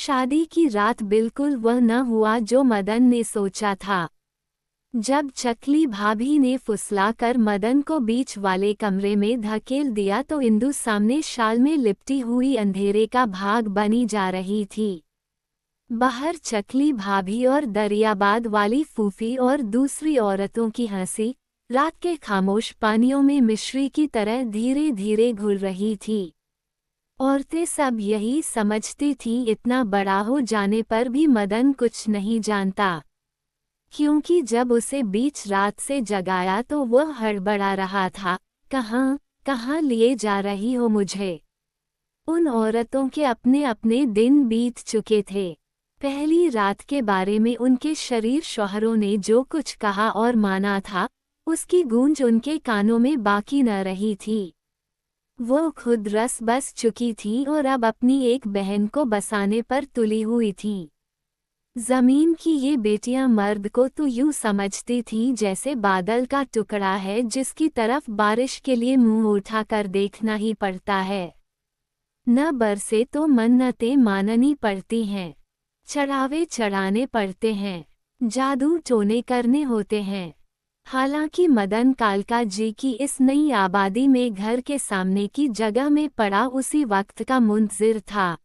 शादी की रात बिल्कुल वह न हुआ जो मदन ने सोचा था। जब चकली भाभी ने फुसलाकर मदन को बीच वाले कमरे में धकेल दिया तो इंदु सामने शाल में लिपटी हुई अंधेरे का भाग बनी जा रही थी। बाहर चकली भाभी और दरियाबाद वाली फूफी और दूसरी औरतों की हंसी रात के खामोश पानियों में मिश्री की तरह धीरे धीरे घुल रही थी। औरतें सब यही समझती थीं इतना बड़ा हो जाने पर भी मदन कुछ नहीं जानता, क्योंकि जब उसे बीच रात से जगाया तो वह हड़बड़ा रहा था, कहाँ कहाँ लिए जा रही हो मुझे। उन औरतों के अपने अपने दिन बीत चुके थे। पहली रात के बारे में उनके शरीर शौहरों ने जो कुछ कहा और माना था, उसकी गूंज उनके कानों में बाकी न रही थी। वो खुद रस बस चुकी थी और अब अपनी एक बहन को बसाने पर तुली हुई थी। जमीन की ये बेटियां मर्द को तो यूं समझती थीं जैसे बादल का टुकड़ा है जिसकी तरफ बारिश के लिए मुंह उठाकर देखना ही पड़ता है। न बरसे तो मन्नतें माननी पड़ती हैं, चढ़ावे चढ़ाने पड़ते हैं, जादू टोने करने होते हैं। हालांकि मदन कालका जी की इस नई आबादी में घर के सामने की जगह में पड़ा उसी वक्त का मुंतजिर था।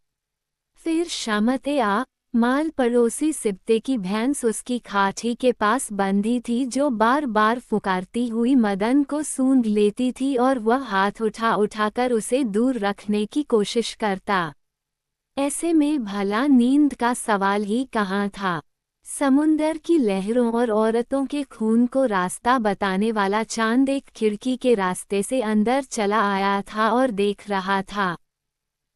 फिर शामते आ माल पड़ोसी सिब्ते की भैंस उसकी खाटी के पास बंधी थी जो बार बार पुकारती हुई मदन को सूंघ लेती थी और वह हाथ उठा उठाकर उसे दूर रखने की कोशिश करता। ऐसे में भला नींद का सवाल ही कहाँ था। समुंदर की लहरों और औरतों के खून को रास्ता बताने वाला चांद एक खिड़की के रास्ते से अंदर चला आया था और देख रहा था।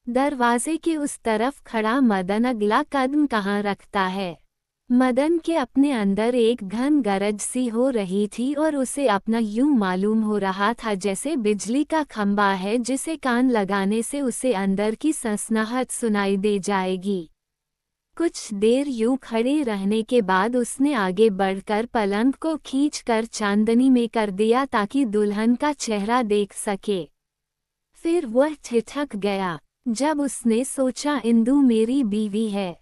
दरवाजे के उस तरफ खड़ा मदन अगला कदम कहाँ रखता है। मदन के अपने अंदर एक घन गरज सी हो रही थी और उसे अपना यूं मालूम हो रहा था जैसे बिजली का खंबा है जिसे कान लगाने से उसे अंदर की सनसनाहट सुनाई दे जाएगी। कुछ देर यूं खड़े रहने के बाद उसने आगे बढ़कर पलंग को खींचकर चांदनी में कर दिया ताकि दुल्हन का चेहरा देख सके। फिर वह ठिठक गया जब उसने सोचा इंदु मेरी बीवी है,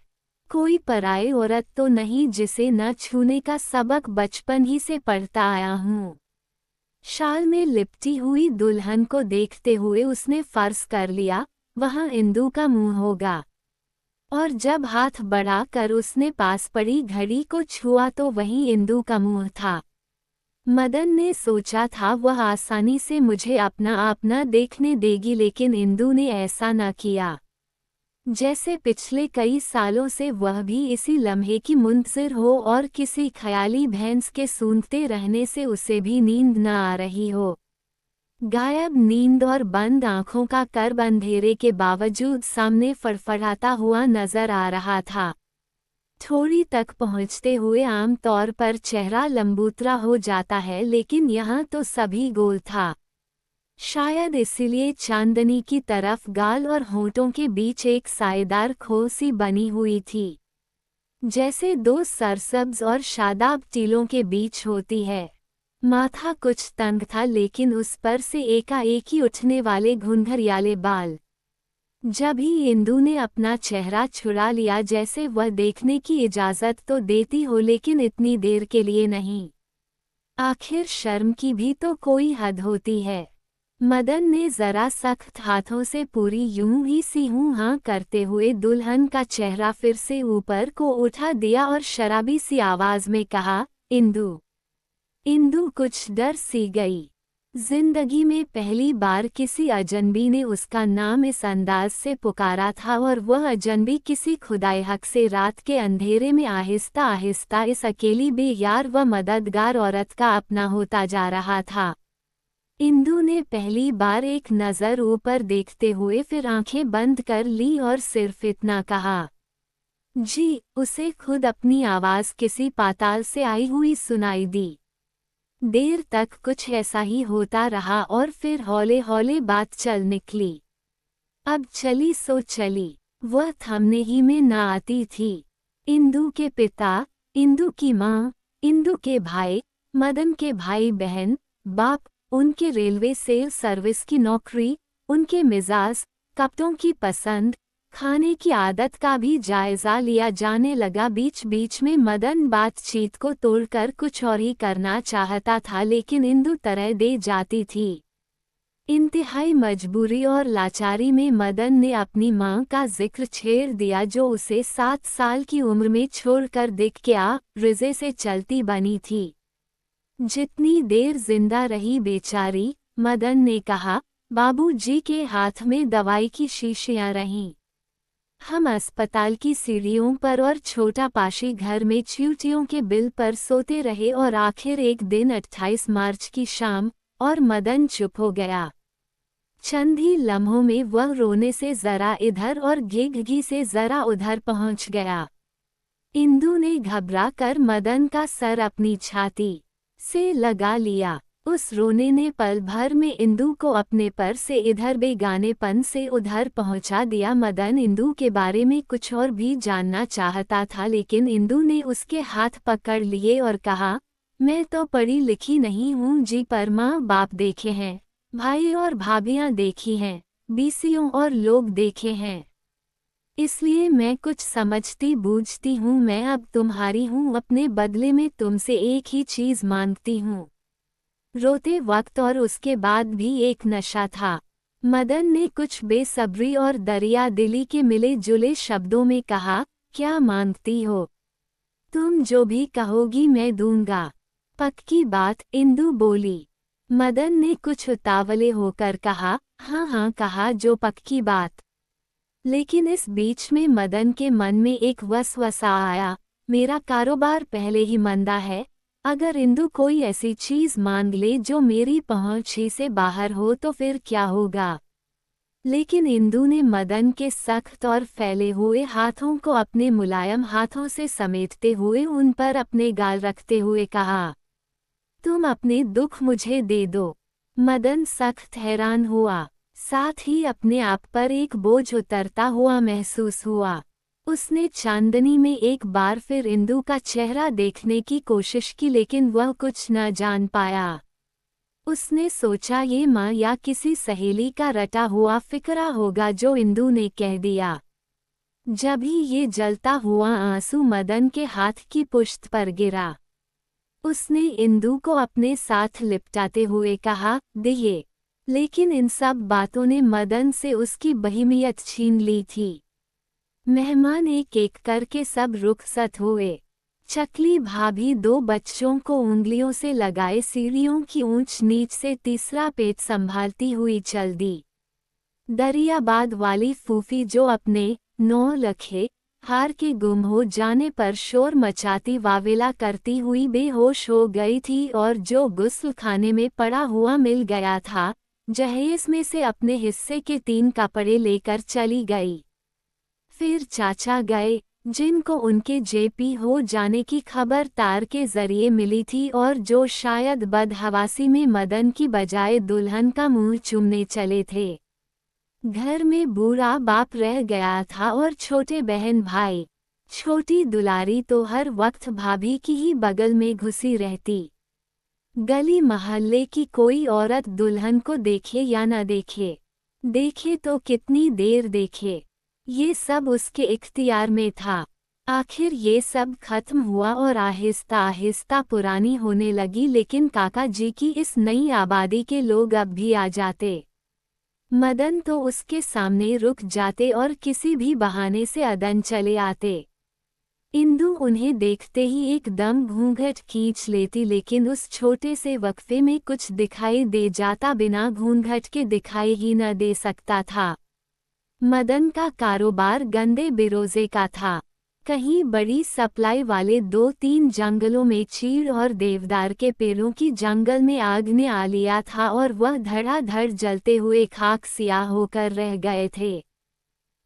कोई पराई औरत तो नहीं जिसे न छूने का सबक बचपन ही से पढ़ता आया हूँ। शाल में लिपटी हुई दुल्हन को देखते हुए उसने फर्ज कर लिया वहाँ इंदु का मुंह होगा, और जब हाथ बढ़ा कर उसने पास पड़ी घड़ी को छुआ तो वहीं इंदु का मुंह था। मदन ने सोचा था वह आसानी से मुझे अपना आप न देखने देगी, लेकिन इंदु ने ऐसा न किया। जैसे पिछले कई सालों से वह भी इसी लम्हे की मुंतजिर हो और किसी ख्याली भैंस के सूंघते रहने से उसे भी नींद न आ रही हो। गायब नींद और बंद आंखों का कर्ब अंधेरे के बावजूद सामने फड़फड़ाता हुआ नजर आ रहा था। थोड़ी तक पहुंचते हुए आम तौर पर चेहरा लंबूतरा हो जाता है, लेकिन यहाँ तो सभी गोल था। शायद इसीलिए चांदनी की तरफ गाल और होंठों के बीच एक साएदार खो सी बनी हुई थी, जैसे दो सरसब्ज और शादाब टीलों के बीच होती है। माथा कुछ तंग था, लेकिन उस पर से एकाएक ही उठने वाले घुंघरियाले बाल। जब ही इंदु ने अपना चेहरा छुड़ा लिया जैसे वह देखने की इजाजत तो देती हो, लेकिन इतनी देर के लिए नहीं। आखिर शर्म की भी तो कोई हद होती है। मदन ने जरा सख्त हाथों से पूरी यूं ही सी हूं हाँ करते हुए दुल्हन का चेहरा फिर से ऊपर को उठा दिया और शराबी सी आवाज में कहा, इंदु। इंदु कुछ डर सी गई। जिंदगी में पहली बार किसी अजनबी ने उसका नाम इस अंदाज से पुकारा था, और वह अजनबी किसी खुदाए हक से रात के अंधेरे में आहिस्ता आहिस्ता इस अकेली बेयार व मददगार औरत का अपना होता जा रहा था। इंदु ने पहली बार एक नज़र ऊपर देखते हुए फिर आंखें बंद कर ली और सिर्फ इतना कहा, जी। उसे खुद अपनी आवाज़ किसी पाताल से आई हुई सुनाई दी। देर तक कुछ ऐसा ही होता रहा और फिर हौले हौले बात चल निकली। अब चली सो चली, वह थमने ही में न आती थी। इंदु के पिता, इंदु की माँ, इंदु के भाई, मदन के भाई बहन, बाप, उनके रेलवे सेल सर्विस की नौकरी, उनके मिजाज, कपड़ों की पसंद, खाने की आदत का भी जायजा लिया जाने लगा। बीच बीच में मदन बातचीत को तोड़कर कुछ और ही करना चाहता था, लेकिन इंदु तरह दे जाती थी। इंतहाई मजबूरी और लाचारी में मदन ने अपनी मां का जिक्र छेड़ दिया, जो उसे 7 साल की उम्र में छोड़कर दिख के रिजे से चलती बनी थी। जितनी देर जिंदा रही बेचारी, मदन ने कहा, बाबूजी के हाथ में दवाई की शीशियां रहीं। हम अस्पताल की सीढ़ियों पर और छोटा पाशी घर में चींटियों के बिल पर सोते रहे, और आखिर एक दिन 28 मार्च की शाम, और मदन चुप हो गया। चंद ही लम्हों में वह रोने से जरा इधर और घी से जरा उधर पहुंच गया। इंदु ने घबरा कर मदन का सर अपनी छाती से लगा लिया। उस रोने ने पल भर में इंदु को अपने पर से इधर, बेगानेपन से उधर पहुंचा दिया। मदन इंदु के बारे में कुछ और भी जानना चाहता था, लेकिन इंदु ने उसके हाथ पकड़ लिए और कहा, मैं तो पढ़ी लिखी नहीं हूँ जी, पर माँ बाप देखे हैं, भाई और भाभियाँ देखी हैं, बीसियों और लोग देखे हैं, इसलिए मैं कुछ समझती बूझती हूँ। मैं अब तुम्हारी हूँ, अपने बदले में तुमसे एक ही चीज़ मांगती हूँ। रोते वक्त और उसके बाद भी एक नशा था। मदन ने कुछ बेसब्री और दरिया दिली के मिले जुले शब्दों में कहा, क्या मांगती हो? तुम जो भी कहोगी मैं दूंगा। पक्की बात? इंदु बोली। मदन ने कुछ उतावले होकर कहा, हाँ हाँ कहा, जो पक्की बात। लेकिन इस बीच में मदन के मन में एक वसवसा आया, मेरा कारोबार पहले ही मंदा है, अगर इंदु कोई ऐसी चीज मांग ले जो मेरी पहुंच ही से बाहर हो तो फिर क्या होगा। लेकिन इंदु ने मदन के सख्त और फैले हुए हाथों को अपने मुलायम हाथों से समेटते हुए उन पर अपने गाल रखते हुए कहा, तुम अपने दुख मुझे दे दो। मदन सख्त हैरान हुआ, साथ ही अपने आप पर एक बोझ उतरता हुआ महसूस हुआ। उसने चांदनी में एक बार फिर इंदु का चेहरा देखने की कोशिश की, लेकिन वह कुछ न जान पाया। उसने सोचा ये माँ या किसी सहेली का रटा हुआ फिक्रा होगा जो इंदु ने कह दिया। जब ही ये जलता हुआ आंसू मदन के हाथ की पुश्त पर गिरा, उसने इंदु को अपने साथ लिपटाते हुए कहा, दिए। लेकिन इन सब बातों ने मदन से उसकी बहिमियत छीन ली थी। मेहमान एक एक करके सब रुखसत हुए। चकली भाभी 2 बच्चों को उंगलियों से लगाए सीढ़ियों की ऊंच नीच से तीसरा पेट संभालती हुई चल दी। दरियाबाद वाली फूफी जो अपने 9 लखे हार के गुम हो जाने पर शोर मचाती वावेला करती हुई बेहोश हो गई थी, और जो गुस्ल खाने में पड़ा हुआ मिल गया था, जहेज में से अपने हिस्से के 3 कपड़े लेकर चली गई। फिर चाचा गए, जिनको उनके जेपी हो जाने की खबर तार के जरिए मिली थी, और जो शायद बदहवासी में मदन की बजाय दुल्हन का मुंह चूमने चले थे। घर में बूढ़ा बाप रह गया था और छोटे बहन भाई। छोटी दुलारी तो हर वक्त भाभी की ही बगल में घुसी रहती। गली मोहल्ले की कोई औरत दुल्हन को देखे या न देखे, देखे तो कितनी देर देखे, ये सब उसके इख्तियार में था। आखिर ये सब खत्म हुआ और आहिस्ता आहिस्ता पुरानी होने लगी, लेकिन काका जी की इस नई आबादी के लोग अब भी आ जाते। मदन तो उसके सामने रुक जाते और किसी भी बहाने से अदन चले आते। इंदु उन्हें देखते ही एकदम घूंघट खींच लेती, लेकिन उस छोटे से वक्फे में कुछ दिखाई दे जाता बिना घूंघट के दिखाई ही न दे सकता था। मदन का कारोबार गंदे बिरोजे का था। कहीं बड़ी सप्लाई वाले 2-3 जंगलों में चीड़ और देवदार के पेड़ों की जंगल में आग ने आ लिया था, और वह धड़ाधड़ जलते हुए खाक सियाह होकर रह गए थे।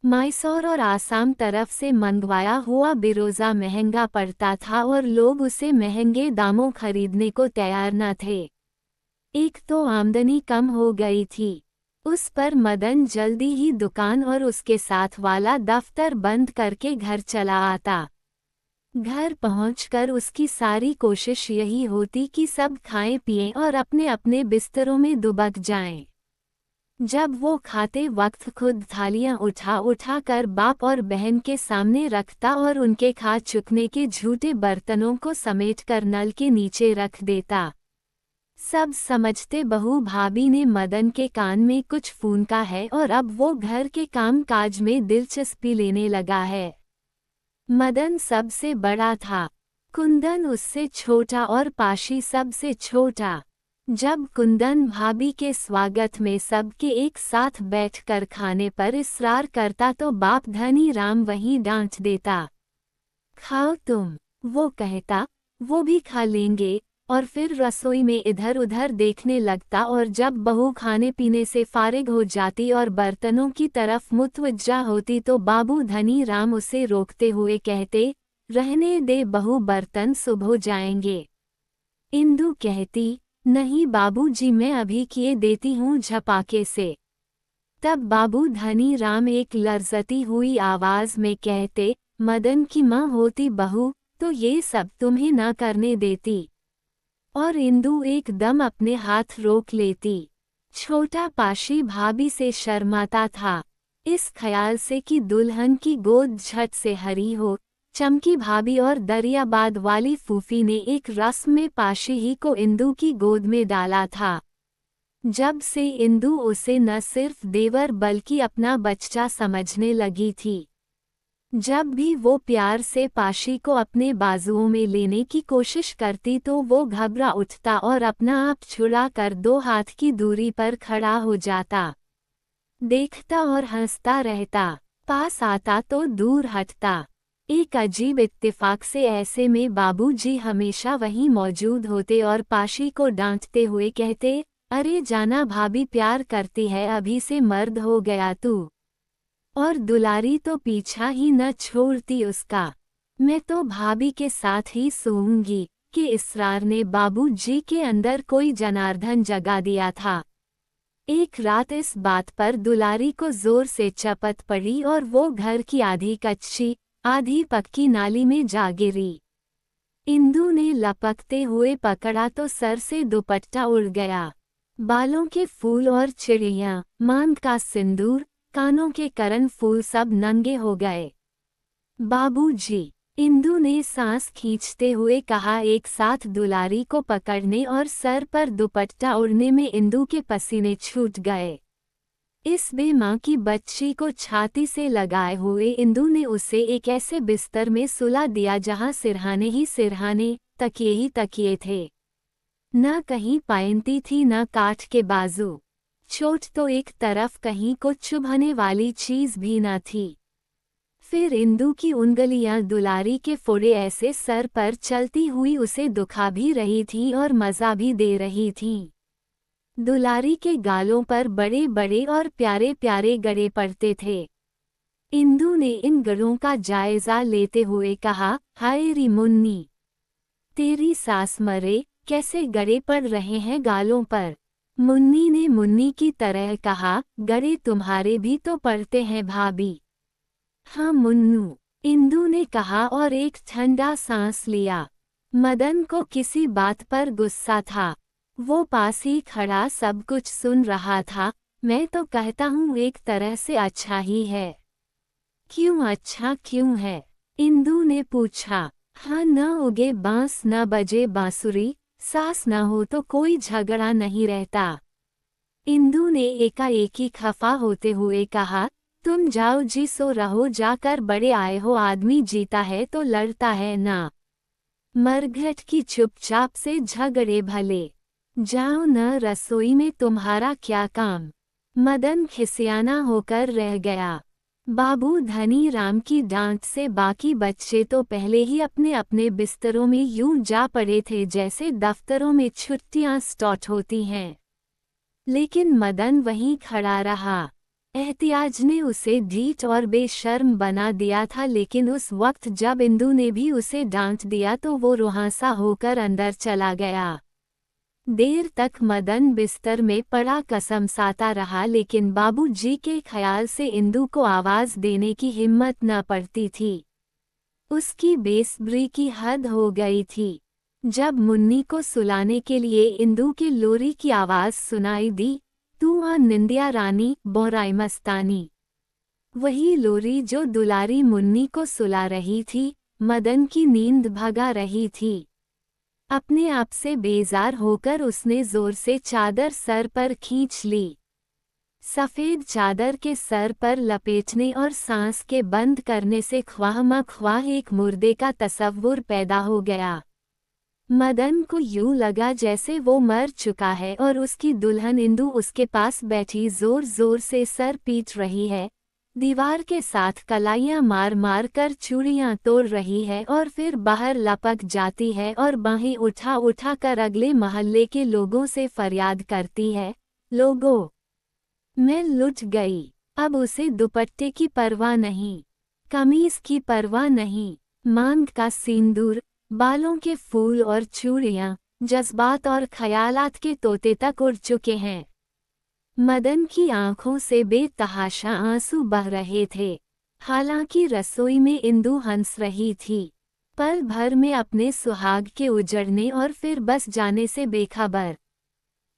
मैसूर और आसाम तरफ से मंगवाया हुआ बिरोजा महंगा पड़ता था, और लोग उसे महंगे दामों खरीदने को तैयार न थे। एक तो आमदनी कम हो गई थी, उस पर मदन जल्दी ही दुकान और उसके साथ वाला दफ्तर बंद करके घर चला आता। घर पहुंचकर उसकी सारी कोशिश यही होती कि सब खाएं पिएं और अपने अपने बिस्तरों में दुबक जाएं। जब वो खाते वक्त खुद थालियां उठा उठा कर बाप और बहन के सामने रखता और उनके खा चुकने के झूठे बर्तनों को समेटकर नल के नीचे रख देता। सब समझते बहू भाभी ने मदन के कान में कुछ फूंका है और अब वो घर के काम काज में दिलचस्पी लेने लगा है। मदन सबसे बड़ा था, कुंदन उससे छोटा और पाशी सबसे छोटा। जब कुंदन भाभी के स्वागत में सबके एक साथ बैठकर खाने पर इसरार करता तो बाप धनी राम वहीं डांट देता। खाओ तुम, वो कहता, वो भी खा लेंगे, और फिर रसोई में इधर उधर देखने लगता। और जब बहू खाने पीने से फारिग हो जाती और बर्तनों की तरफ मुतवज्जा होती तो बाबू धनी राम उसे रोकते हुए कहते, रहने दे बहू, बर्तन सुबह जाएंगे। इंदु कहती, नहीं बाबूजी, मैं अभी किए देती हूँ झपाके से। तब बाबू धनी राम एक लर्जती हुई आवाज में कहते, मदन की माँ होती बहू तो ये सब तुम्हें ना करने देती। और इंदु एकदम अपने हाथ रोक लेती। छोटा पाशी भाभी से शर्माता था, इस ख्याल से कि दुल्हन की गोद झट से हरी हो। चमकी भाभी और दरियाबाद वाली फूफी ने एक रस्म में पाशी ही को इंदु की गोद में डाला था। जब से इंदु उसे न सिर्फ देवर बल्कि अपना बच्चा समझने लगी थी। जब भी वो प्यार से पाशी को अपने बाजुओं में लेने की कोशिश करती तो वो घबरा उठता और अपना आप छुड़ा कर 2 हाथ की दूरी पर खड़ा हो जाता। देखता और हंसता रहता, पास आता तो दूर हटता। एक अजीब इत्तेफाक से ऐसे में बाबूजी हमेशा वहीं मौजूद होते और पाशी को डांटते हुए कहते, अरे जाना भाभी प्यार करती है, अभी से मर्द हो गया तू। और दुलारी तो पीछा ही न छोड़ती उसका। मैं तो भाभी के साथ ही सोऊंगी, कि इसरार ने बाबूजी के अंदर कोई जनार्दन जगा दिया था। एक रात इस बात पर दुलारी को जोर से चपत पड़ी और वो घर की आधी कच्ची आधी पक्की नाली में जा गिरी। इंदु ने लपकते हुए पकड़ा तो सर से दुपट्टा उड़ गया। बालों के फूल और चिड़ियां, मांग का सिंदूर, कानों के करन फूल सब नंगे हो गए। बाबूजी, इंदु ने सांस खींचते हुए कहा। एक साथ दुलारी को पकड़ने और सर पर दुपट्टा उड़ने में इंदु के पसीने छूट गए। इस बेमां की बच्ची को छाती से लगाए हुए इंदु ने उसे एक ऐसे बिस्तर में सुला दिया जहां सिरहाने ही सिरहाने, तकिए ही तकिए थे। न कहीं पायंती थी न काठ के बाजू, चोट तो एक तरफ कहीं को चुभने वाली चीज भी न थी। फिर इंदु की उंगलियां दुलारी के फोड़े ऐसे सर पर चलती हुई उसे दुखा भी रही थीं और मजा भी दे रही थीं। दुलारी के गालों पर बड़े बड़े और प्यारे प्यारे गड़े पड़ते थे। इंदु ने इन गड़ों का जायजा लेते हुए कहा, हाय री मुन्नी, तेरी सास मरे, कैसे गड़े पड़ रहे हैं गालों पर। मुन्नी ने मुन्नी की तरह कहा, गड़े तुम्हारे भी तो पड़ते हैं भाभी। हाँ मुन्नू, इंदु ने कहा और एक ठंडा सांस लिया। मदन को किसी बात पर गुस्सा था। वो पास ही खड़ा सब कुछ सुन रहा था। मैं तो कहता हूँ एक तरह से अच्छा ही है। क्यों अच्छा क्यों है? इंदु ने पूछा। हाँ, न उगे बांस न बजे बांसुरी, सास न हो तो कोई झगड़ा नहीं रहता। इंदु ने एकाएकी खफा होते हुए कहा, तुम जाओ जी, सो रहो जाकर, बड़े आए हो, आदमी जीता है तो लड़ता है ना, मरघट की चुपचाप से झगड़े भले। जाओ न, रसोई में तुम्हारा क्या काम। मदन खिसियाना होकर रह गया। बाबू धनी राम की डांट से बाकी बच्चे तो पहले ही अपने अपने बिस्तरों में यूं जा पड़े थे जैसे दफ्तरों में छुट्टियां स्टार्ट होती हैं। लेकिन मदन वहीं खड़ा रहा। एहतियाज ने उसे ढीठ और बेशर्म बना दिया था, लेकिन उस वक्त जब इंदु ने भी उसे डांट दिया तो वो रुहासा होकर अंदर चला गया। देर तक मदन बिस्तर में पड़ा कसमसाता रहा, लेकिन बाबूजी के ख्याल से इंदु को आवाज देने की हिम्मत न पड़ती थी। उसकी बेसब्री की हद हो गई थी। जब मुन्नी को सुलाने के लिए इंदु की लोरी की आवाज सुनाई दी, तू आ निंदिया रानी बोराई मस्तानी। वही लोरी जो दुलारी मुन्नी को सुला रही थी, मदन की नींद भगा रही थी। अपने आप से बेजार होकर उसने जोर से चादर सर पर खींच ली। सफेद चादर के सर पर लपेटने और सांस के बंद करने से ख्वाह एक मुर्दे का तसव्वुर पैदा हो गया। मदन को यूं लगा जैसे वो मर चुका है और उसकी दुल्हन इंदु उसके पास बैठी जोर जोर से सर पीट रही है, दीवार के साथ कलाइयां मार मार कर चूड़ियां तोड़ रही है और फिर बाहर लपक जाती है और बाहें उठा उठा कर अगले मोहल्ले के लोगों से फरियाद करती है, लोगों, मैं लुट गई। अब उसे दुपट्टे की परवाह नहीं, कमीज की परवाह नहीं, मांग का सिंदूर, बालों के फूल और चूड़ियां, जज्बात और ख्यालात के तोते तक उड़ चुके हैं। मदन की आंखों से बेतहाशा आंसू बह रहे थे। हालांकि रसोई में इंदु हंस रही थी, पल भर में अपने सुहाग के उजड़ने और फिर बस जाने से बेखबर।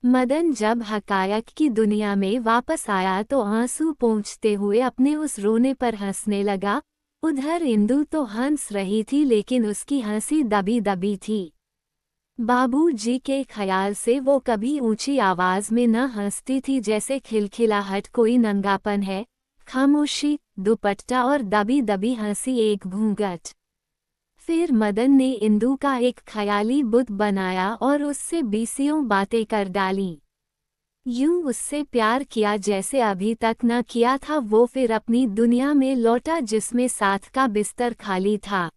मदन जब हकायक की दुनिया में वापस आया तो आंसू पोंछते हुए अपने उस रोने पर हंसने लगा। उधर इंदु तो हंस रही थी लेकिन उसकी हंसी दबी दबी थी। बाबूजी के ख्याल से वो कभी ऊंची आवाज में न हंसती थी जैसे खिलखिलाहट कोई नंगापन है, खामोशी, दुपट्टा और दबी दबी हंसी एक घूंघट। फिर मदन ने इंदु का एक ख्याली बुत बनाया और उससे बीसियों बातें कर डाली। यूं उससे प्यार किया जैसे अभी तक न किया था। वो फिर अपनी दुनिया में लौटा जिसमें साथ का बिस्तर खाली था।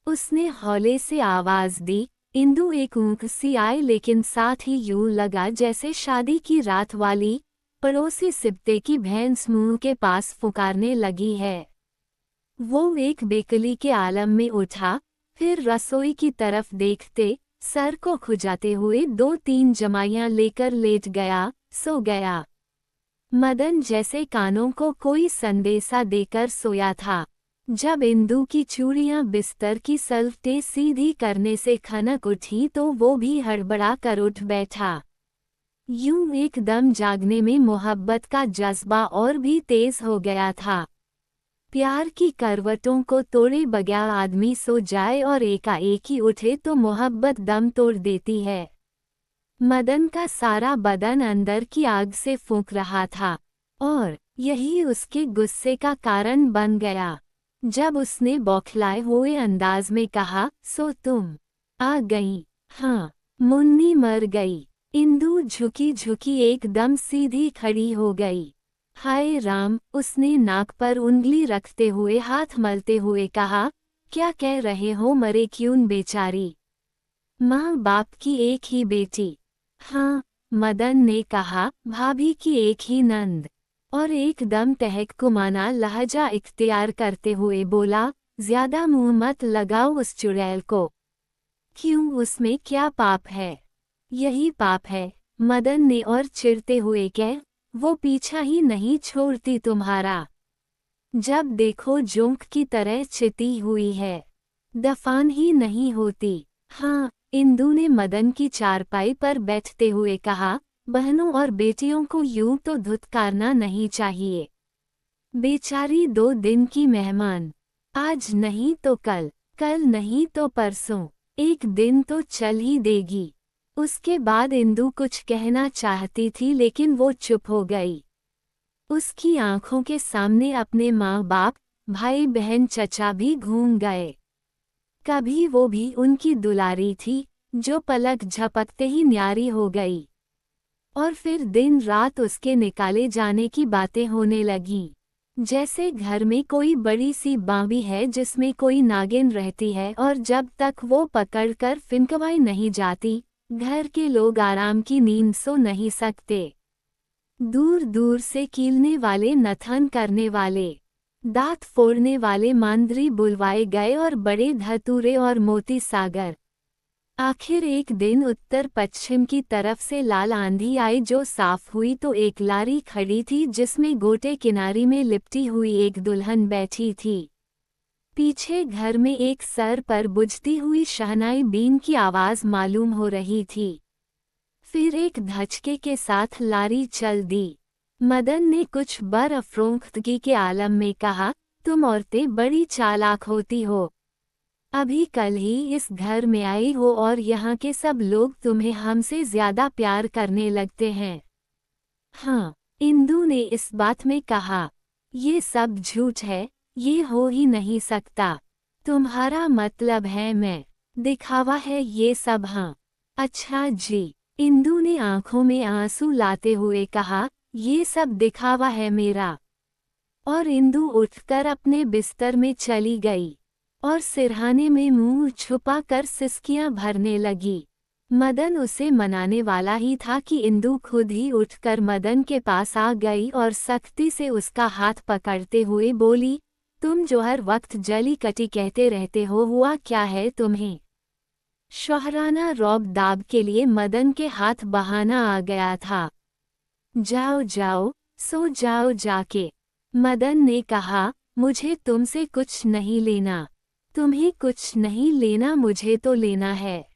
उसने हौले से आवाज दी, इंदु एक ऊँख सी आई लेकिन साथ ही यूं लगा जैसे शादी की रात वाली पड़ोसी सिबते की भैंस मुंह के पास फुकारने लगी है। वो एक बेकली के आलम में उठा, फिर रसोई की तरफ देखते सर को खुजाते हुए 2-3 जमाइयां लेकर लेट गया, सो गया। मदन जैसे कानों को कोई संदेशा देकर सोया था। जब इंदु की चूड़ियां बिस्तर की सल्फटें सीधी करने से खनक उठी तो वो भी हड़बड़ा कर उठ बैठा। यूं एकदम जागने में मोहब्बत का जज्बा और भी तेज हो गया था। प्यार की करवटों को तोड़े बगैर आदमी सो जाए और एकाएक ही उठे तो मोहब्बत दम तोड़ देती है। मदन का सारा बदन अंदर की आग से फूंक रहा था और यही उसके गुस्से का कारण बन गया। जब उसने बौखलाए हुए अंदाज में कहा, सो तुम आ गई? हाँ, मुन्नी मर गई। इंदु झुकी झुकी एकदम सीधी खड़ी हो गई। हाय राम, उसने नाक पर उंगली रखते हुए हाथ मलते हुए कहा, क्या कह रहे हो? मरे क्यों बेचारी? माँ बाप की एक ही बेटी। हाँ, मदन ने कहा, भाभी की एक ही नंद। और एकदम तहकुमाना लहजा इख्तियार करते हुए बोला, ज्यादा मुंह मत लगाओ उस चुड़ैल को। क्यों, उसमें क्या पाप है? यही पाप है, मदन ने और चिढ़ते हुए कह, वो पीछा ही नहीं छोड़ती तुम्हारा। जब देखो जोंक की तरह चिती हुई है, दफान ही नहीं होती। हाँ, इंदु ने मदन की चारपाई पर बैठते हुए कहा, बहनों और बेटियों को यूं तो धुतकारना नहीं चाहिए। बेचारी 2 दिन की मेहमान, आज नहीं तो कल, कल नहीं तो परसों, एक दिन तो चल ही देगी। उसके बाद इंदु कुछ कहना चाहती थी लेकिन वो चुप हो गई। उसकी आंखों के सामने अपने माँ बाप, भाई बहन, चचा भी घूम गए। कभी वो भी उनकी दुलारी थी जो पलक झपकते ही न्यारी हो गई। और फिर दिन रात उसके निकाले जाने की बातें होने लगीं। जैसे घर में कोई बड़ी सी बांबी है जिसमें कोई नागिन रहती है और जब तक वो पकड़कर फिनकवाई नहीं जाती, घर के लोग आराम की नींद सो नहीं सकते। दूर दूर से कीलने वाले, नथन करने वाले, दांत फोड़ने वाले मांदरी बुलवाए गए और बड़े धतूरे और मोती सागर। आखिर एक दिन उत्तर पश्चिम की तरफ से लाल आंधी आई जो साफ हुई तो एक लारी खड़ी थी जिसमें गोटे किनारी में लिपटी हुई एक दुल्हन बैठी थी। पीछे घर में एक सर पर बुझती हुई शहनाई बीन की आवाज मालूम हो रही थी। फिर एक धचके के साथ लारी चल दी। मदन ने कुछ बरअफ़रोख्तगी के आलम में कहा, तुम औरतें बड़ी चालाक होती हो। अभी कल ही इस घर में आई हो और यहाँ के सब लोग तुम्हें हमसे ज्यादा प्यार करने लगते हैं। हाँ, इंदु ने इस बात में कहा, ये सब झूठ है, ये हो ही नहीं सकता। तुम्हारा मतलब है मैं दिखावा है ये सब? हाँ। अच्छा जी, इंदु ने आंखों में आंसू लाते हुए कहा, ये सब दिखावा है मेरा। और इंदु उठकर अपने बिस्तर में चली गई और सिरहाने में मुंह छुपा कर सिसकियां भरने लगी। मदन उसे मनाने वाला ही था कि इंदु खुद ही उठकर मदन के पास आ गई और सख्ती से उसका हाथ पकड़ते हुए बोली, तुम जो हर वक्त जली कटी कहते रहते हो, हुआ क्या है तुम्हें? शोहराना रौब दाब के लिए मदन के हाथ बहाना आ गया था। जाओ जाओ, सो जाओ जाके। मदन ने कहा, मुझे तुमसे कुछ नहीं लेना। तुम्हें कुछ नहीं लेना, मुझे तो लेना है।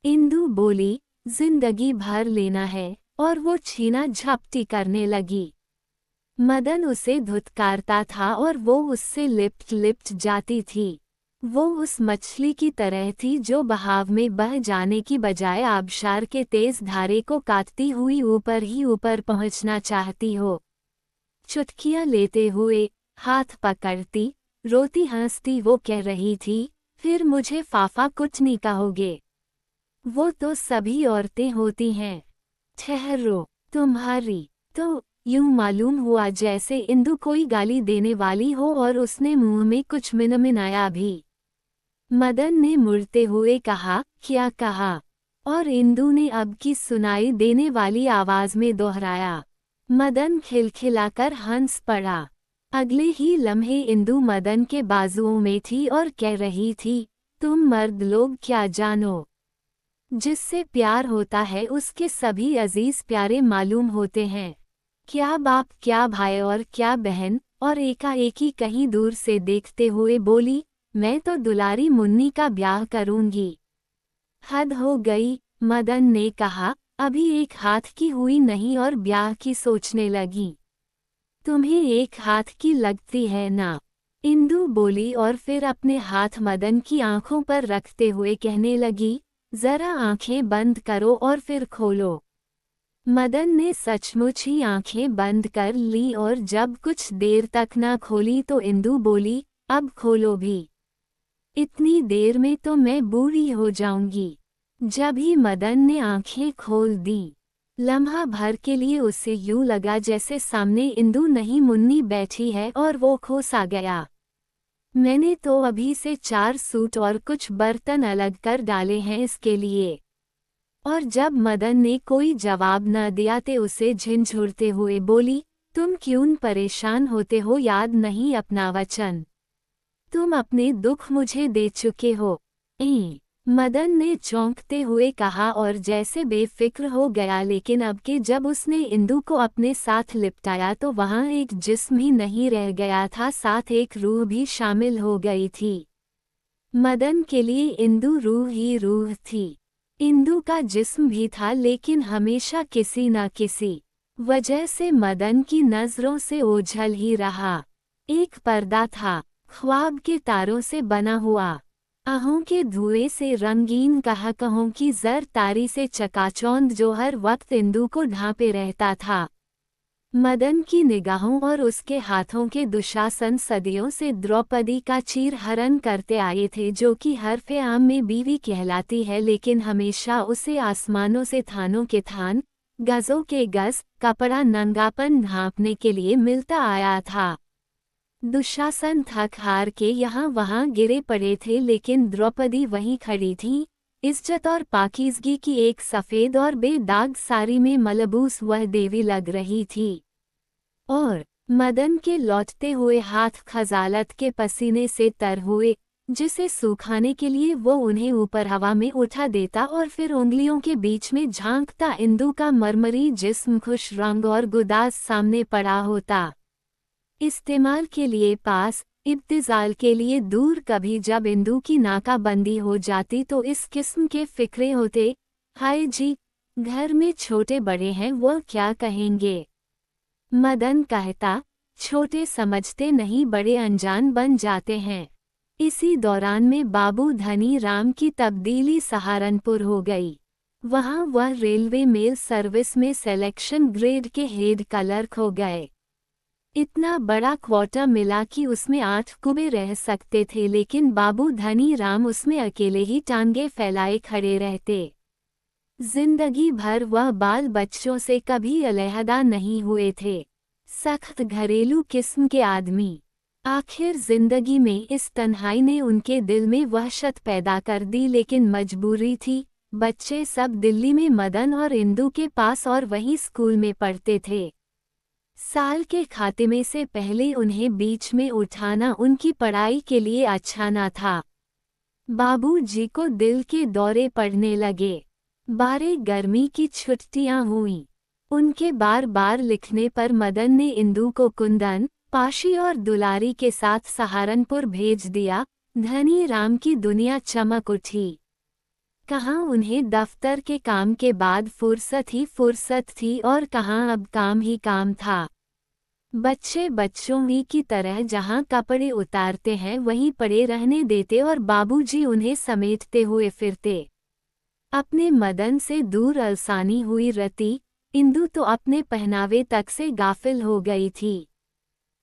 इंदु बोली, जिंदगी भर लेना है, और वो छीना झपटी करने लगी। मदन उसे धुतकारता था और वो उससे लिपट लिपट जाती थी। वो उस मछली की तरह थी जो बहाव में बह जाने की बजाय आबशार के तेज धारे को काटती हुई ऊपर ही ऊपर पहुंचना चाहती हो। चुटकियां लेते हुए, हाथ पकड़ती, रोती हंसती वो कह रही थी, फिर मुझे फाफा कुछ नहीं कहोगे? वो तो सभी औरतें होती हैं। ठहरो, तुम्हारी तो यूं मालूम हुआ जैसे इंदु कोई गाली देने वाली हो और उसने मुंह में कुछ मिनमिनाया भी। मदन ने मुड़ते हुए कहा, क्या कहा? और इंदु ने अब की सुनाई देने वाली आवाज में दोहराया। मदन खिलखिलाकर हंस पड़ा। अगले ही लम्हे इंदु मदन के बाजुओं में थी और कह रही थी, तुम मर्द लोग क्या जानो? जिससे प्यार होता है उसके सभी अजीज प्यारे मालूम होते हैं। क्या बाप, क्या भाई और क्या बहन। और एकाएकी कहीं दूर से देखते हुए बोली, मैं तो दुलारी मुन्नी का ब्याह करूंगी। हद हो गई, मदन ने कहा, अभी एक हाथ की हुई नहीं और ब्याह की सोचने लगी। तुम्हें एक हाथ की लगती है ना? इंदु बोली और फिर अपने हाथ मदन की आंखों पर रखते हुए कहने लगी, जरा आंखें बंद करो और फिर खोलो। मदन ने सचमुच ही आंखें बंद कर ली और जब कुछ देर तक न खोली तो इंदु बोली, अब खोलो भी। इतनी देर में तो मैं बूढ़ी हो जाऊंगी। जब ही मदन ने आंखें खोल दी, लम्हा भर के लिए उसे यूं लगा जैसे सामने इंदु नहीं मुन्नी बैठी है और वो खो सा गया। मैंने तो अभी से 4 सूट और कुछ बर्तन अलग कर डाले हैं इसके लिए। और जब मदन ने कोई जवाब न दिया तो उसे झिंझुरते हुए बोली, तुम क्यों परेशान होते हो? याद नहीं अपना वचन? तुम अपने दुख मुझे दे चुके हो। मदन ने चौंकते हुए कहा और जैसे बेफिक्र हो गया, लेकिन अब के जब उसने इंदु को अपने साथ लिपटाया तो वहां एक जिस्म ही नहीं रह गया था, साथ एक रूह भी शामिल हो गई थी। मदन के लिए इंदु रूह ही रूह थी। इंदु का जिस्म भी था, लेकिन हमेशा किसी न किसी वजह से मदन की नजरों से ओझल ही रहा। एक पर्दा था, ख्वाब के तारों से बना हुआ, आहों के धुएं से रंगीन कहकहों की जर तारी से चकाचौंध, जो हर वक्त इंदु को ढांपे रहता था। मदन की निगाहों और उसके हाथों के दुशासन सदियों से द्रौपदी का चीर हरण करते आए थे, जो कि हरफे आम में बीवी कहलाती है, लेकिन हमेशा उसे आसमानों से थानों के थान, गजों के गज, कपड़ा नंगापन ढांपने के लिए मिलता आया था। दुशासन थक हार के यहाँ वहाँ गिरे पड़े थे, लेकिन द्रौपदी वहीं खड़ी थी, इज्जत और पाकीज़गी की एक सफ़ेद और बेदाग साड़ी में मलबूस वह देवी लग रही थी। और मदन के लौटते हुए हाथ खजालत के पसीने से तर हुए, जिसे सुखाने के लिए वो उन्हें ऊपर हवा में उठा देता और फिर उंगलियों के बीच में झांकता इंदु का मरमरी जिस्म खुश रंग और गुदास सामने पड़ा होता। इस्तेमाल के लिए पास, इब्तिजाल के लिए दूर। कभी जब इंदु की नाकाबंदी हो जाती तो इस किस्म के फिक्रे होते, हाय जी, घर में छोटे बड़े हैं, वो क्या कहेंगे। मदन कहता, छोटे समझते नहीं, बड़े अनजान बन जाते हैं। इसी दौरान में बाबू धनी राम की तब्दीली सहारनपुर हो गई। वहां वह रेलवे मेल सर्विस में सिलेक्शन ग्रेड के हेड क्लर्क हो गए। इतना बड़ा क्वार्टर मिला कि उसमें 8 कुबे रह सकते थे, लेकिन बाबू धनी राम उसमें अकेले ही टांगे फैलाए खड़े रहते। जिंदगी भर वह बाल बच्चों से कभी अलहदा नहीं हुए थे। सख्त घरेलू किस्म के आदमी। आखिर जिंदगी में इस तन्हाई ने उनके दिल में वहशत पैदा कर दी, लेकिन मजबूरी थी। बच्चे सब दिल्ली में मदन और इंदु के पास और वहीं स्कूल में पढ़ते थे। साल के खात्मे से पहले उन्हें बीच में उठाना उनकी पढ़ाई के लिए अच्छा न था। बाबूजी को दिल के दौरे पड़ने लगे। बारे गर्मी की छुट्टियां हुईं। उनके बार बार लिखने पर मदन ने इंदु को कुंदन, पाशी और दुलारी के साथ सहारनपुर भेज दिया। धनी राम की दुनिया चमक उठी। कहाँ उन्हें दफ्तर के काम के बाद फुर्सत ही फुर्सत थी और कहाँ अब काम ही काम था। बच्चे बच्चों ही की तरह जहाँ कपड़े उतारते हैं वहीं पड़े रहने देते और बाबूजी उन्हें समेटते हुए फिरते। अपने मदन से दूर अलसानी हुई रती। इंदु तो अपने पहनावे तक से गाफिल हो गई थी।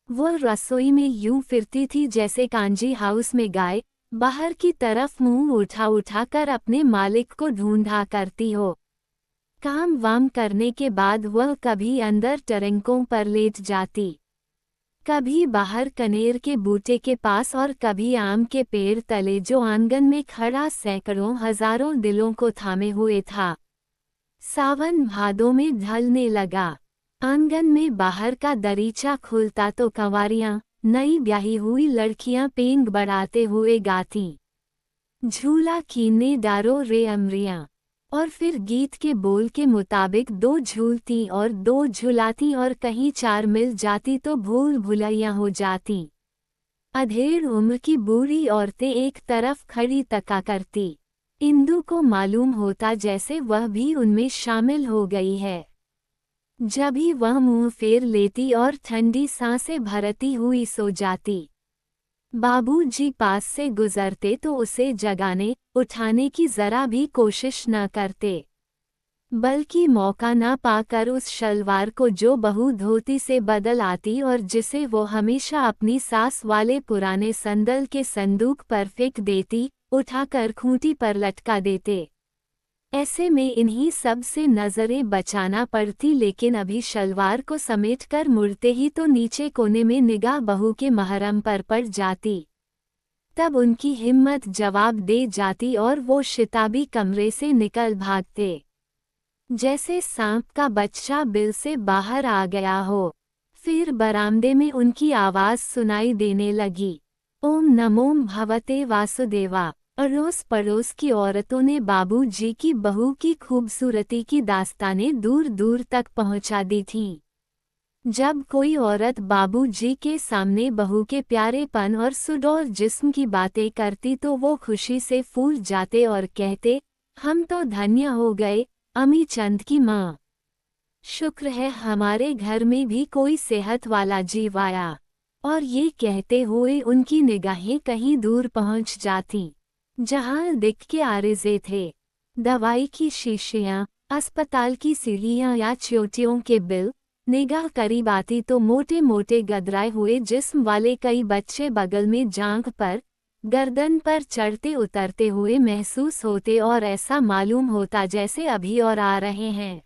वो रसोई में यूं फिरती थी जैसे कांजी हाउस में गाय बाहर की तरफ मुंह उठा उठा कर अपने मालिक को ढूंढा करती हो। काम वाम करने के बाद वह कभी अंदर टरंकों पर लेट जाती, कभी बाहर कनेर के बूटे के पास और कभी आम के पेड़ तले जो आंगन में खड़ा सैकड़ों हजारों दिलों को थामे हुए था। सावन भादों में ढलने लगा। आंगन में बाहर का दरीचा खुलता तो कंवारियां, नई ब्याही हुई लड़कियां पेंग बढ़ाते हुए गाती, झूला कीने डारो रे अमरियां। और फिर गीत के बोल के मुताबिक 2 झूलती और 2 झुलाती और कहीं 4 मिल जाती तो भूल भुलैया हो जाती। अधेड़ उम्र की बूढ़ी औरतें एक तरफ खड़ी तका करती। इंदु को मालूम होता जैसे वह भी उनमें शामिल हो गई है। जब ही वह मुंह फेर लेती और ठंडी सांसें भरती हुई सो जाती। बाबूजी पास से गुजरते तो उसे जगाने उठाने की जरा भी कोशिश न करते, बल्कि मौका न पाकर उस शलवार को जो बहू धोती से बदल आती और जिसे वो हमेशा अपनी सास वाले पुराने संदल के संदूक पर फेंक देती, उठाकर खूंटी पर लटका देते। ऐसे में इन्हीं सब से नजरें बचाना पड़ती, लेकिन अभी शलवार को समेटकर मुड़ते ही तो नीचे कोने में निगाह बहू के महरम पर पड़ जाती। तब उनकी हिम्मत जवाब दे जाती और वो शिताबी कमरे से निकल भागते जैसे सांप का बच्चा बिल से बाहर आ गया हो। फिर बरामदे में उनकी आवाज सुनाई देने लगी, ओम नमो भगवते वासुदेवा। अड़ोस पड़ोस की औरतों ने बाबूजी की बहू की खूबसूरती की दास्तानें दूर दूर तक पहुंचा दी थीं। जब कोई औरत बाबूजी के सामने बहू के प्यारेपन और सुडौल जिस्म की बातें करती तो वो खुशी से फूल जाते और कहते, हम तो धन्य हो गए अमी चंद की माँ। शुक्र है हमारे घर में भी कोई सेहत वाला जीव आया। और ये कहते हुए उनकी निगाहें कहीं दूर पहुंच जातीं, जहां दिख के आरिज़े थे। दवाई की शीशियां, अस्पताल की सीढ़ियां या चोटियों के बिल। निगाह करीब आती तो मोटे मोटे गदराए हुए जिस्म वाले कई बच्चे बगल में जांघ पर, गर्दन पर चढ़ते उतरते हुए महसूस होते और ऐसा मालूम होता जैसे अभी और आ रहे हैं।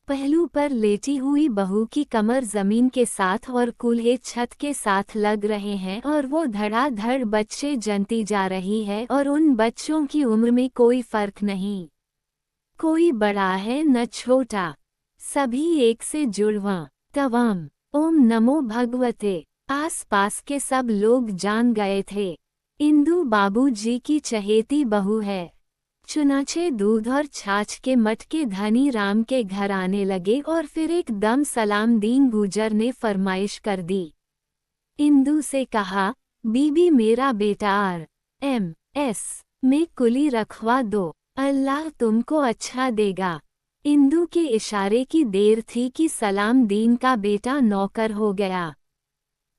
पहलू पर लेटी हुई बहू की कमर जमीन के साथ और कूल्हे छत के साथ लग रहे हैं और वो धड़ाधड़ बच्चे जनती जा रही है और उन बच्चों की उम्र में कोई फर्क नहीं। कोई बड़ा है न छोटा, सभी एक से जुड़वां तवाम। ओम नमो भगवते। आस पास के सब लोग जान गए थे, इंदु बाबूजी की चहेती बहू है। चुनाचे दूध और छाछ के मटके धनी राम के घर आने लगे और फिर एकदम सलामदीन गुजर ने फरमाइश कर दी। इंदु से कहा, बीबी मेरा बेटा RMS में कुली रखवा दो, अल्लाह तुमको अच्छा देगा। इंदु के इशारे की देर थी कि सलाम दीन का बेटा नौकर हो गया।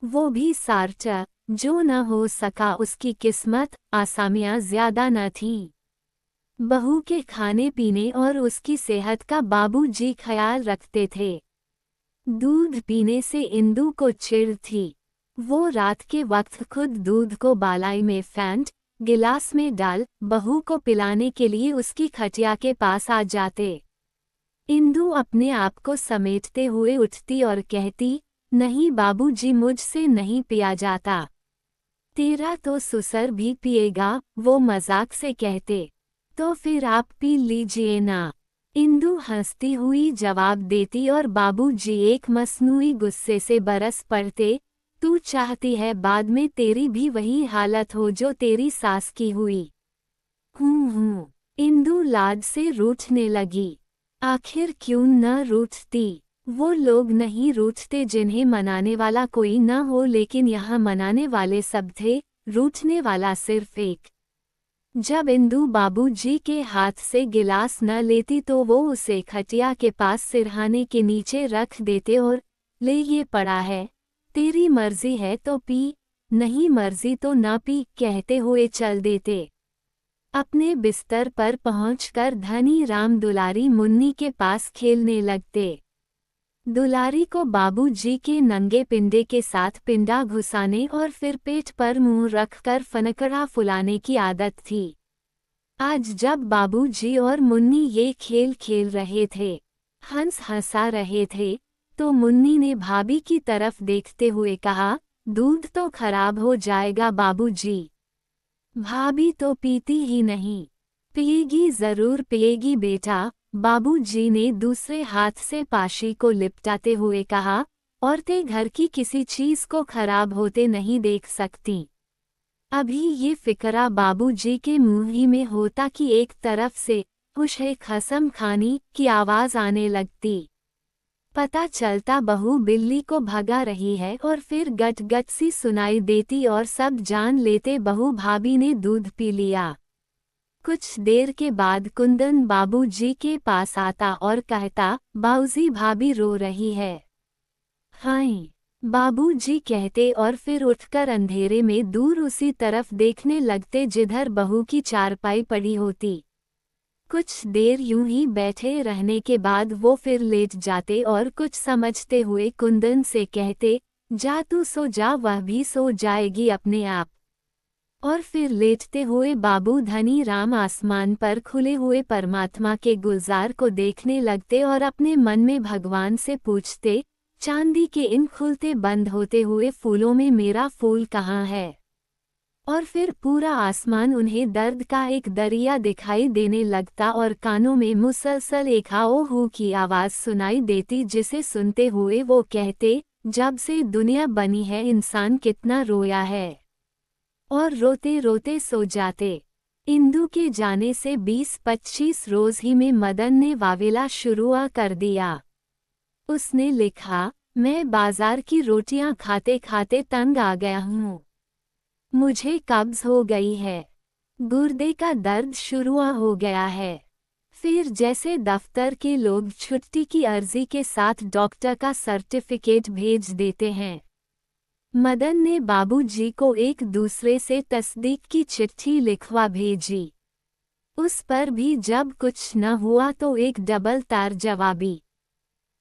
वो भी सार्चा, जो न हो सका उसकी किस्मत, आसामियां ज्यादा न थीं। बहू के खाने पीने और उसकी सेहत का बाबूजी ख्याल रखते थे। दूध पीने से इंदु को चिढ़ थी। वो रात के वक्त खुद दूध को बालाई में फेंट, गिलास में डाल, बहू को पिलाने के लिए उसकी खटिया के पास आ जाते। इंदु अपने आप को समेटते हुए उठती और कहती, नहीं बाबूजी, मुझसे नहीं पिया जाता। तेरा तो ससुर भी पिएगा, वो मजाक से कहते। तो फिर आप पी लीजिए ना। इंदु हंसती हुई जवाब देती और बाबूजी एक मसनूई गुस्से से बरस पड़ते। तू चाहती है बाद में तेरी भी वही हालत हो जो तेरी सास की हुई। हूँ। इंदु लाड से रूठने लगी। आखिर क्यों न रूठती? वो लोग नहीं रूठते जिन्हें मनाने वाला कोई न हो, लेकिन यहाँ मनाने वाले सब थे, रूठने वाला सिर्फ एक। जब इंदु बाबूजी के हाथ से गिलास न लेती तो वो उसे खटिया के पास सिरहाने के नीचे रख देते और ले ये पड़ा है, तेरी मर्जी है तो पी, नहीं मर्जी तो ना पी कहते हुए चल देते। अपने बिस्तर पर पहुंचकर धनी राम दुलारी मुन्नी के पास खेलने लगते। दुलारी को बाबूजी के नंगे पिंडे के साथ पिंडा घुसाने और फिर पेट पर मुंह रखकर फनकड़ा फुलाने की आदत थी। आज जब बाबूजी और मुन्नी ये खेल खेल रहे थे, हंस हंसा रहे थे, तो मुन्नी ने भाभी की तरफ देखते हुए कहा, दूध तो खराब हो जाएगा बाबूजी। भाभी तो पीती ही नहीं। पिएगी जरूर पिएगी बेटा, बाबूजी ने दूसरे हाथ से पाशी को लिपटाते हुए कहा, औरतें घर की किसी चीज को खराब होते नहीं देख सकती। अभी ये फिक्रा बाबूजी के मुंह ही में होता कि एक तरफ से उसे खसम खानी की आवाज आने लगती। पता चलता बहू बिल्ली को भगा रही है और फिर गट गट सी सुनाई देती और सब जान लेते बहू भाभी ने दूध पी लिया। कुछ देर के बाद कुंदन बाबूजी के पास आता और कहता, बाऊजी भाभी रो रही है। हाय, बाबूजी कहते और फिर उठकर अंधेरे में दूर उसी तरफ देखने लगते जिधर बहू की चारपाई पड़ी होती। कुछ देर यूं ही बैठे रहने के बाद वो फिर लेट जाते और कुछ समझते हुए कुंदन से कहते, जा तू सो जा, वह भी सो जाएगी अपने आप। और फिर लेटते हुए बाबू धनी राम आसमान पर खुले हुए परमात्मा के गुलजार को देखने लगते और अपने मन में भगवान से पूछते, चांदी के इन खुलते बंद होते हुए फूलों में मेरा फूल कहाँ है? और फिर पूरा आसमान उन्हें दर्द का एक दरिया दिखाई देने लगता और कानों में मुसलसल एक हाओ हू की आवाज सुनाई देती, जिसे सुनते हुए वो कहते, जब से दुनिया बनी है इंसान कितना रोया है। और रोते रोते सो जाते। इंदु के जाने से 20-25 रोज ही में मदन ने वावेला शुरू कर दिया। उसने लिखा, मैं बाजार की रोटियां खाते खाते तंग आ गया हूँ। मुझे कब्ज हो गई है। गुर्दे का दर्द शुरू हो गया है। फिर जैसे दफ्तर के लोग छुट्टी की अर्जी के साथ डॉक्टर का सर्टिफिकेट भेज देते हैं, मदन ने बाबूजी को एक दूसरे से तस्दीक की चिट्ठी लिखवा भेजी। उस पर भी जब कुछ न हुआ तो एक डबल तार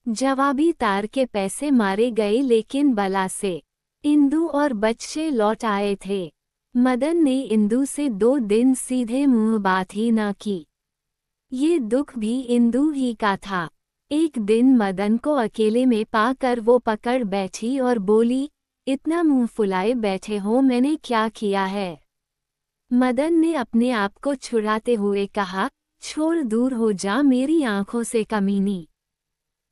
जवाबी तार के पैसे मारे गए, लेकिन बला से इंदु और बच्चे लौट आए थे। मदन ने इंदु से 2 दिन सीधे मुंह बात ही न की। ये दुख भी इंदु ही का था। एक दिन मदन को अकेले में पाकर वो पकड़ बैठी और बोली, इतना मुंह फुलाए बैठे हो, मैंने क्या किया है? मदन ने अपने आप को छुड़ाते हुए कहा, छोड़, दूर हो जा मेरी आंखों से कमीनी।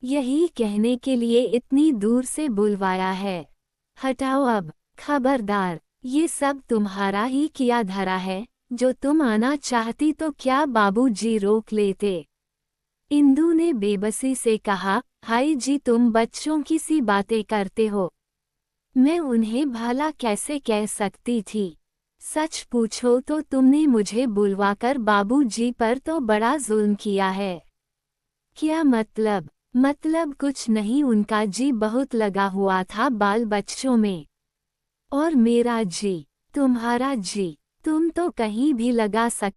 यही कहने के लिए इतनी दूर से बुलवाया है। हटाओ अब, खबरदार, ये सब तुम्हारा ही किया धरा है। जो तुम आना चाहती तो क्या बाबूजी रोक लेते? इंदु ने बेबसी से कहा, हाय जी, तुम बच्चों की सी बातें करते हो। मैं उन्हें भला कैसे कह सकती थी? सच पूछो तो तुमने मुझे बुलवाकर बाबूजी पर तो बड़ा जुल्म किया है। क्या मतलब? मतलब कुछ नहीं, उनका जी बहुत लगा हुआ था बाल बच्चों में। और मेरा जी, तुम्हारा जी, तुम तो कहीं भी लगा सकते